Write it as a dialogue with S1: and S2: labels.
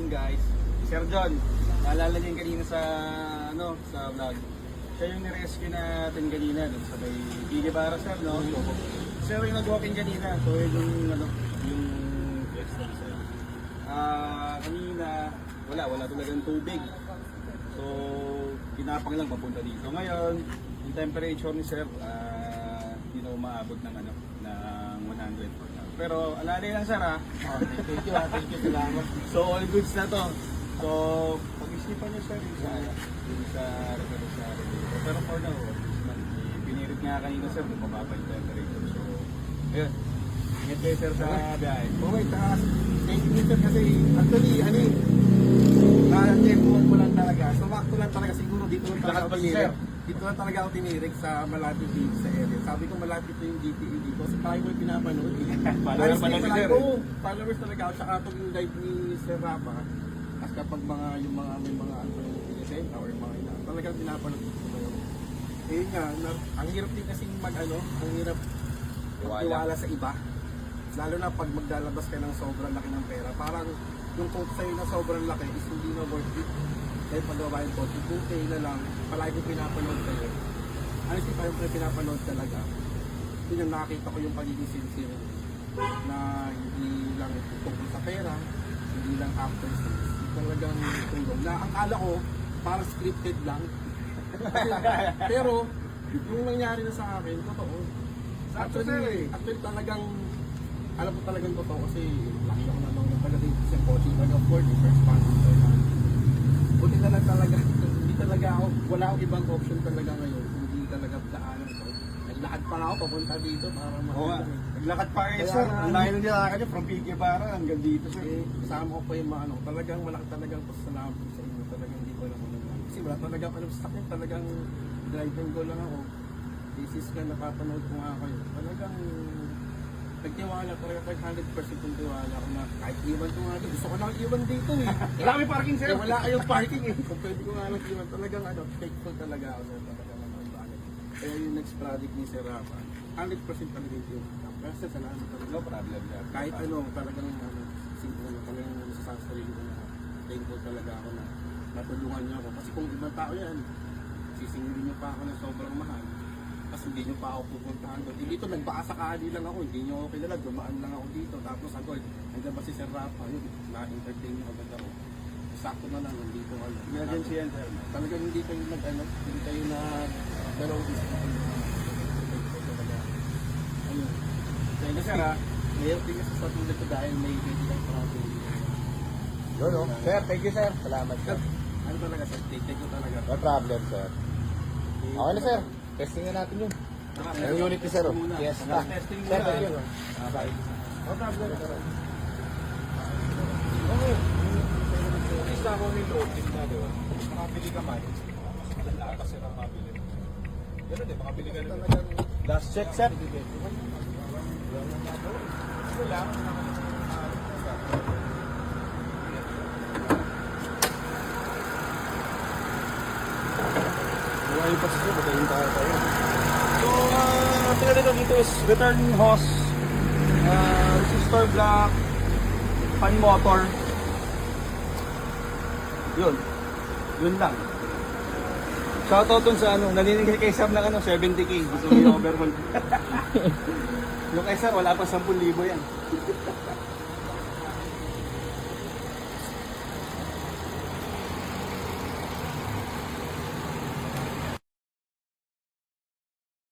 S1: Guys, Sir John, naalala niyo yung kanina sa sa vlog. Siya yung ni-rescue natin kanina dun sa may Bige Bara, sir, no? Sir yung nag-walking kanina. So yung yung kanina wala talagang tubig. So pinapang lang papunta dito. Ngayon, yung temperature ni sir hindi na umaabot ng ng 100. Pero alalay lang sir ha.
S2: Thank you, salamat.
S1: So all goods na to. So pag-isipan niyo sir yung sa regulator. Pero for now, pinirit nga kanina sir, mababa yung temperature. So ayun. Ingat kayo sir sa biyahe.
S2: Okay, thank you sir kasi actually, check mo lang talaga. So wakto lang talaga siguro dito lang talaga ako tinirik. Dito lang talaga ako tinirik sa malapit dito sa area. Sabi ko malapit na yung GTE dito. Kasi tayo ko yung pinapanood.
S1: Followers pala si sir.
S2: Followers talaga ako. Tsaka itong yung live ni Sir Rafa. At kapag may mga PSN or mga ina, talagang pinapanood ko ngayon. Eh nga, ang hirap din kasi ang hirap magtiwala sa iba. Lalo na pag maglalabas ka ng sobrang laki ng pera. Parang yung quote sa'yo na sobrang laki is hindi na worth it. Dahil pagawa yung quote, yung 2K na lang, palagi ko pinapanood sa'yo. Honestly, parang pinapanood talaga. Yun yung nakakita ko yung pagiging sincere na hindi lang tungkol sa pera, hindi lang after sales. Talagang tulong. Na ang kala ko, parang scripted lang. Pero, yung nangyari na sa akin, totoo. Actually talagang alam ko talagang totoo kasi laki ako na nung talagang isang coaching talaga of course, first sponsor na. Buti na lang talaga, hindi talaga ako, wala akong ibang option talaga ngayon, hindi talaga daanan ko. Naglakad pa ako papunta dito para
S1: Naglakad pa kayo sir, ang layo ng nilakad niyo from Bige Bara hanggang dito sir.
S2: Kasama ko pa yung mga talagang malaki talagang pasalamat ko sa inyo, talagang hindi ko alam ano lang. Kasi wala talagang sa akin, talagang drive and go lang ako. Thesis ka, napapanood ko nga kayo. Talagang nagtiwala talaga, 500% yung tiwala ko na kahit iwan ko nga dito. Gusto ko lang iwan dito eh.
S1: Wala kami parking sir.
S2: Wala kayong parking eh. Kung pwede ko nga lang iwan, talagang faithful talaga ako sir. Talagang bakit. Kaya yung next project ni Sir Rafa, 100% talaga yung tiwala. Kasi salamat talaga.
S1: No problem sir.
S2: Kahit talagang talagang masasasarili ko na thankful talaga ako na natulungan niyo ako. Kasi kung ibang tao yan, sisingilin niyo pa ako ng sobrang mahal. Kasi hindi nyo pa ako pupuntahan doon. Dito nagbaka sakali lang ako, hindi nyo ako kilala, dumaan lang ako dito. Tapos ako, nandiyan ba si Sir Rafa, yun, na-entertain nyo agad ako. Sakto na lang, hindi ko alam.
S1: Emergency yan sir.
S2: Talagang hindi kayo hindi kayo na dalawang ayun.
S1: Thank you sir ha.
S2: Mayroon din kasi sa tulad ko dahil may medical problem.
S3: Yun, no? Sir, thank you, sir. Salamat, sir.
S2: Ano talaga, sir? Take ko talaga.
S3: No problem, sir. Okay na, sir. Testing na natin yun. Yung unit ni sir, oh. Yes, na.
S1: Testing
S3: Sir,
S1: muna.
S3: thank you.
S1: Bye.
S2: No problem, sir.
S1: Okay. Isa ako ni loading na, di ba? Makabili ka man. Wala kasi na mabili. Ganun eh, makabili ka rin.
S3: Last check, sir.
S1: Wala.
S3: Buhay pa siya, patayin tayo.
S1: So, pinalito dito is return hose, resistor block, fan motor. Yun lang. Shoutout dun sa naninigay kay Sam ng 70k. Gusto mo yung overhaul. Yung kay Sir, wala pa 10,000 yan.